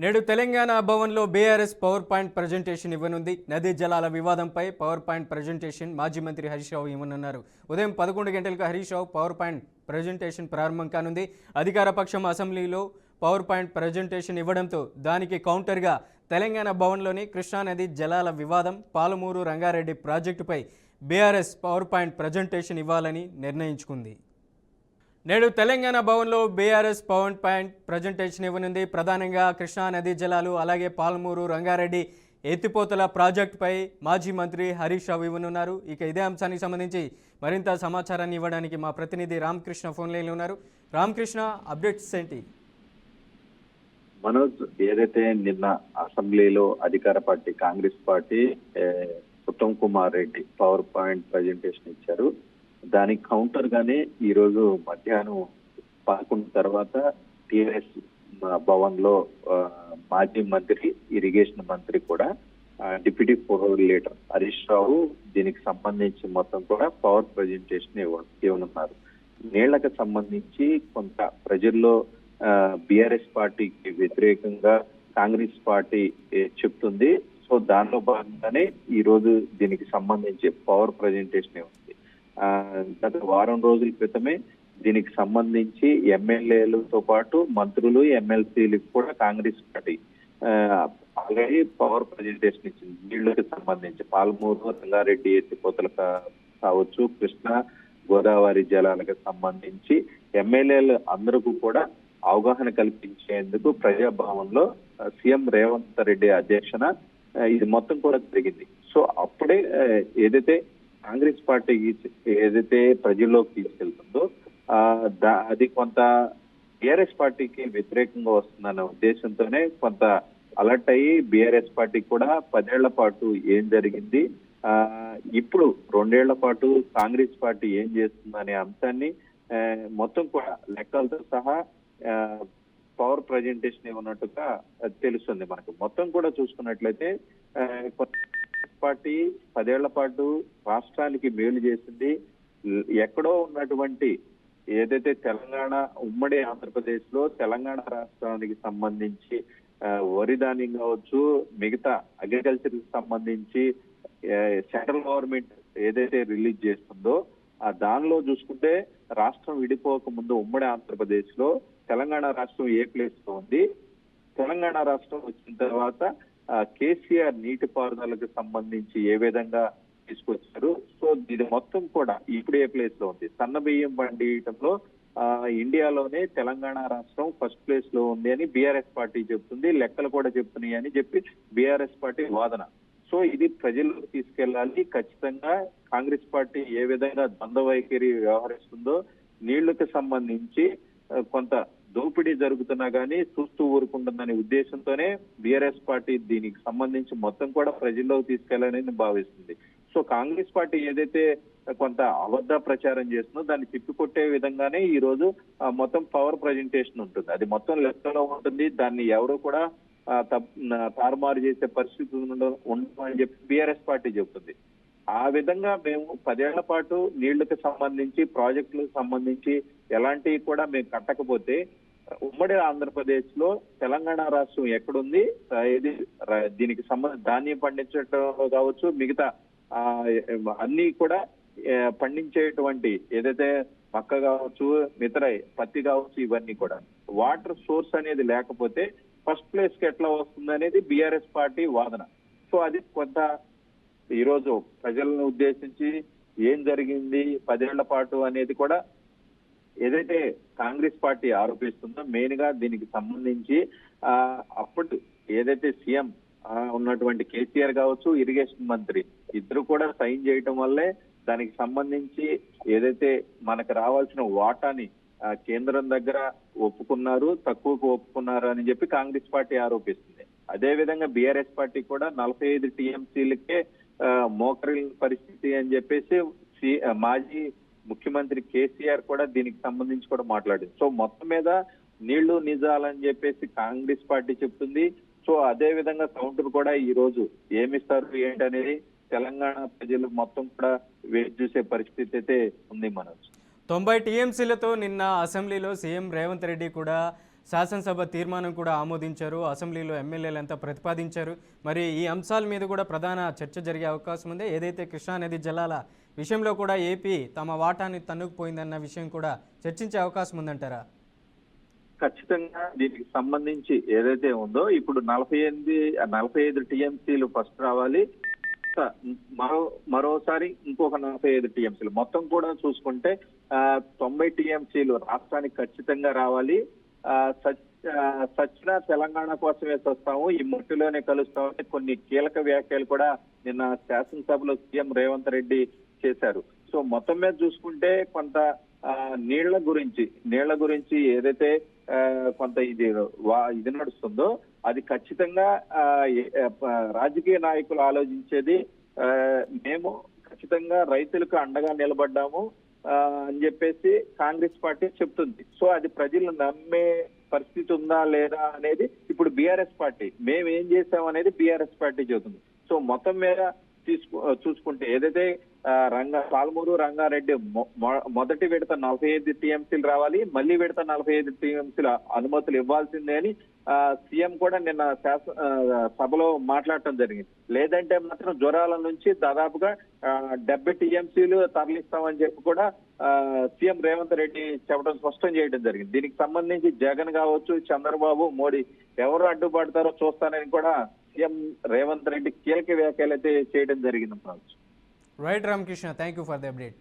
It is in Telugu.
నేడు తెలంగాణ భవన్లో బీఆర్ఎస్ పవర్ పాయింట్ ప్రజెంటేషన్ ఇవ్వనుంది. నదీ జలాల వివాదంపై పవర్ పాయింట్ ప్రజెంటేషన్ మాజీ మంత్రి హరీష్ రావు ఇవ్వనున్నారు. ఉదయం 11 గంటలకు Harish Rao power point presentation ప్రారంభం కానుంది. అధికార పక్షం అసెంబ్లీలో పవర్ పాయింట్ ప్రజెంటేషన్ ఇవ్వడంతో దానికి కౌంటర్గా తెలంగాణ భవన్లోని కృష్ణానది జలాల వివాదం, పాలమూరు రంగారెడ్డి ప్రాజెక్టుపై బీఆర్ఎస్ పవర్ పాయింట్ ప్రజెంటేషన్ ఇవ్వాలని నిర్ణయించుకుంది. నేడు తెలంగాణ భవన్లో బీఆర్ఎస్ పవర్ పాయింట్ ప్రజెంటేషన్ ఇవ్వనుంది. ప్రధానంగా కృష్ణా నదీ జలాలు, అలాగే పాలమూరు రంగారెడ్డి ఎత్తిపోతల ప్రాజెక్టుపై మాజీ మంత్రి హరీష్ రావు ఇవ్వనున్నారు. ఇక ఇదే అంశానికి సంబంధించి మరింత సమాచారాన్ని ఇవ్వడానికి మా ప్రతినిధి రామకృష్ణ ఫోన్ లైన్లో ఉన్నారు. రామకృష్ణ, అప్డేట్స్ ఏంటి? మనోజ్, ఏదైతే నిన్న అసెంబ్లీలో అధికార party Congress party Uttam Kumar Reddy power point presentation ఇచ్చారు, దానికి కౌంటర్ గానే ఈ రోజు మధ్యాహ్నం 11 తర్వాత టిఆర్ఎస్ భవన్ లో మాజీ మంత్రి, ఇరిగేషన్ మంత్రి కూడా డిప్యూటీ కోఆర్డినేటర్ హరీష్ రావు దీనికి సంబంధించి మొత్తం కూడా పవర్ ప్రజెంటేషన్ ఇవ్వనున్నారు. నీళ్లకు సంబంధించి కొంత ప్రజల్లో బీఆర్ఎస్ పార్టీకి వ్యతిరేకంగా కాంగ్రెస్ పార్టీ చెప్తుంది. సో దానిలో భాగంగానే ఈ రోజు దీనికి సంబంధించి పవర్ ప్రజెంటేషన్ ఉంది. గత వారం రోజుల క్రితమే దీనికి సంబంధించి ఎమ్మెల్యేలతో పాటు మంత్రులు, ఎమ్మెల్సీలకు కూడా Congress party already power presentation ఇచ్చింది. నీళ్లకు సంబంధించి పాలమూరు రంగారెడ్డి ఎత్తిపోతలు కావచ్చు, కృష్ణా గోదావరి జలాలకు సంబంధించి ఎమ్మెల్యేలు అందరికీ కూడా అవగాహన కల్పించేందుకు ప్రజాభవన్లో సీఎం రేవంత్ రెడ్డి అధ్యక్షన ఇది మొత్తం కూడా జరిగింది. సో అప్పుడే ఏదైతే కాంగ్రెస్ పార్టీ ఏదైతే ప్రజల్లోకి తీసుకెళ్తుందో అది కొంత బీఆర్ఎస్ పార్టీకి వ్యతిరేకంగా వస్తుందన్న ఉద్దేశంతోనే కొంత అలర్ట్ అయ్యి బీఆర్ఎస్ పార్టీ కూడా 10 ఏళ్ల పాటు ఏం జరిగింది, ఇప్పుడు 2 ఏళ్ల పాటు కాంగ్రెస్ పార్టీ ఏం చేస్తుందనే అంశాన్ని మొత్తం కూడా లెక్కలతో సహా పవర్ ప్రజెంటేషన్ ఇవ్వనట్టుగా తెలుస్తుంది మనకు. మొత్తం కూడా చూసుకున్నట్లయితే పార్టీ 10 ఏళ్ల పాటు రాష్ట్రానికి మేలు చేసింది. ఎక్కడో ఉన్నటువంటి ఏదైతే తెలంగాణ, ఉమ్మడి ఆంధ్రప్రదేశ్ లో తెలంగాణ రాష్ట్రానికి సంబంధించి వరి ధాన్యం కావచ్చు, మిగతా అగ్రికల్చర్ కి సంబంధించి సెంట్రల్ గవర్నమెంట్ ఏదైతే రిలీజ్ చేస్తుందో దానిలో చూసుకుంటే రాష్ట్రం విడిపోక ముందు ఉమ్మడి ఆంధ్రప్రదేశ్ లో తెలంగాణ రాష్ట్రం ఏ ప్లేస్ లో ఉంది, తెలంగాణ రాష్ట్రం వచ్చిన తర్వాత కేసీఆర్ నీటిపారుదలకు సంబంధించి ఏ విధంగా తీసుకొచ్చారు. సో ఇది మొత్తం కూడా ఇప్పుడు ఏ ప్లేస్ లో ఉంది. సన్న బియ్యం పండియటంలో ఇండియాలోనే తెలంగాణ రాష్ట్రం ఫస్ట్ ప్లేస్ లో ఉంది అని బీఆర్ఎస్ పార్టీ చెప్తుంది. లెక్కలు కూడా చెప్తున్నాయి అని చెప్పి బీఆర్ఎస్ పార్టీ వాదన. సో ఇది ప్రజల్లోకి తీసుకెళ్లాలి. ఖచ్చితంగా కాంగ్రెస్ పార్టీ ఏ విధంగా ద్వంద్వ వైఖరి వ్యవహరిస్తుందో, నీళ్లకు సంబంధించి కొంత దోపిడీ జరుగుతున్నా కానీ చూస్తూ ఊరుకుంటుందనే ఉద్దేశంతోనే బీఆర్ఎస్ పార్టీ దీనికి సంబంధించి మొత్తం కూడా ప్రజల్లోకి తీసుకెళ్లాలని భావిస్తుంది. సో కాంగ్రెస్ పార్టీ ఏదైతే కొంత అబద్ధ ప్రచారం చేస్తుందో దాన్ని తిప్పికొట్టే విధంగానే ఈ రోజు మొత్తం పవర్ ప్రజెంటేషన్ ఉంటుంది. అది మొత్తం లెక్కలో ఉంటుంది. దాన్ని ఎవరు కూడా తారుమారు చేసే పరిస్థితి ఉండమని చెప్పి బీఆర్ఎస్ పార్టీ చెబుతుంది. ఆ విధంగా మేము 10 ఏళ్ల పాటు నీళ్లకు సంబంధించి, ప్రాజెక్టులకు సంబంధించి ఎలాంటివి కూడా మేము కట్టకపోతే ఉమ్మడి ఆంధ్రప్రదేశ్ లో తెలంగాణ రాష్ట్రం ఎక్కడుంది, ఇది దీనికి సంబంధించి ధాన్యం పండించడంలో కావచ్చు, మిగతా అన్ని కూడా పండించేటువంటి ఏదైతే మక్క కావచ్చు, మిగతా పత్తి కావచ్చు, ఇవన్నీ కూడా వాటర్ సోర్స్ అనేది లేకపోతే ఫస్ట్ ప్లేస్ కి ఎట్లా వస్తుంది అనేది బీఆర్ఎస్ పార్టీ వాదన. సో అది కొంత ఈరోజు ప్రజలను ఉద్దేశించి ఏం జరిగింది 10 ఏళ్ల పాటు అనేది కూడా ఏదైతే కాంగ్రెస్ పార్టీ ఆరోపిస్తుందో మెయిన్ గా దీనికి సంబంధించి అప్పుడు ఏదైతే సీఎం ఉన్నటువంటి కేసీఆర్ కావచ్చు, ఇరిగేషన్ మంత్రి ఇద్దరు కూడా సైన్ చేయటం వల్లే దానికి సంబంధించి ఏదైతే మనకు రావాల్సిన వాటాని కేంద్రం దగ్గర ఒప్పుకున్నారు, తక్కువకు ఒప్పుకున్నారు అని చెప్పి కాంగ్రెస్ పార్టీ ఆరోపిస్తుంది. అదే విధంగా బీఆర్ఎస్ పార్టీ కూడా 45 టీఎంసీలకే మోకరిన పరిస్థితి అని చెప్పేసి మాజీ ముఖ్యమంత్రి కేసీఆర్ కూడా దీనికి సంబంధించి కూడా మాట్లాడింది. సో మొత్తం మీద నీళ్లు నిజాలని చెప్పేసి కాంగ్రెస్ పార్టీ చెప్తుంది. సో అదే విధంగా కౌంటర్ కూడా ఈ రోజు ఏమిస్తారు ఏంటనేది తెలంగాణ ప్రజలు మొత్తం కూడా వేచి చూసే పరిస్థితి అయితే ఉంది. మనోజ్, 90 టీఎంసీలతో నిన్న అసెంబ్లీలో సీఎం రేవంత్ రెడ్డి కూడా శాసనసభ తీర్మానం కూడా ఆమోదించారు, అసెంబ్లీలో ఎమ్మెల్యేలంతా ప్రతిపాదించారు. మరి ఈ అంశాల మీద కూడా ప్రధాన చర్చ జరిగే అవకాశం ఉంది. ఏదైతే కృష్ణానది జలాల విషయంలో కూడా ఏపీ తమ వాటాన్ని తన్నుకుపోయిందన్న విషయం కూడా చర్చించే అవకాశం ఉందంటారా? ఖచ్చితంగా దీనికి సంబంధించి ఏదైతే ఉందో ఇప్పుడు 45 టీఎంసీలు ఫస్ట్ రావాలి, మరోసారి ఇంకొక 45 టీఎంసీలు, మొత్తం కూడా చూసుకుంటే 90 టీఎంసీలు రాష్ట్రానికి ఖచ్చితంగా రావాలి. సచిన తెలంగాణ కోసమే వస్తాము, ఈ మట్టిలోనే కలుస్తామని కొన్ని కీలక వ్యాఖ్యలు కూడా నిన్న శాసనసభలో సీఎం రేవంత్ రెడ్డి చేశారు. సో మొత్తం మీద చూసుకుంటే కొంత నీళ్ల గురించి ఏదైతే కొంత ఇది నడుస్తుందో అది ఖచ్చితంగా రాజకీయ నాయకులు ఆలోచించేది. మేము ఖచ్చితంగా రైతులకు అండగా నిలబడ్డాము అని చెప్పేసి కాంగ్రెస్ పార్టీ చెప్తుంది. సో అది ప్రజలు నమ్మే పరిస్థితి ఉందా లేదా అనేది ఇప్పుడు బీఆర్ఎస్ పార్టీ మేము ఏం చేసాం అనేది బీఆర్ఎస్ పార్టీ చెబుతుంది. సో మొత్తం మీద చూసుకుంటే ఏదైతే పాలమూరు రంగారెడ్డి మొదటి విడత 45 టీఎంసీలు రావాలి, మళ్ళీ విడత 45 టీఎంసీల అనుమతులు ఇవ్వాల్సిందే అని సీఎం కూడా నిన్న సభలో మాట్లాడటం జరిగింది. లేదంటే మాత్రం జ్వరాల నుంచి దాదాపుగా 70 టీఎంసీలు తరలిస్తామని చెప్పి కూడా సీఎం రేవంత్ రెడ్డి చెప్పడం స్పష్టం చేయడం జరిగింది. దీనికి సంబంధించి జగన్ కావచ్చు, చంద్రబాబు, మోడీ ఎవరు అడ్డుపడతారో చూస్తానని కూడా సీఎం రేవంత్ రెడ్డి కీలక వ్యాఖ్యలు అయితే చేయడం జరిగింది. Right Ramakrishna, thank you for the update.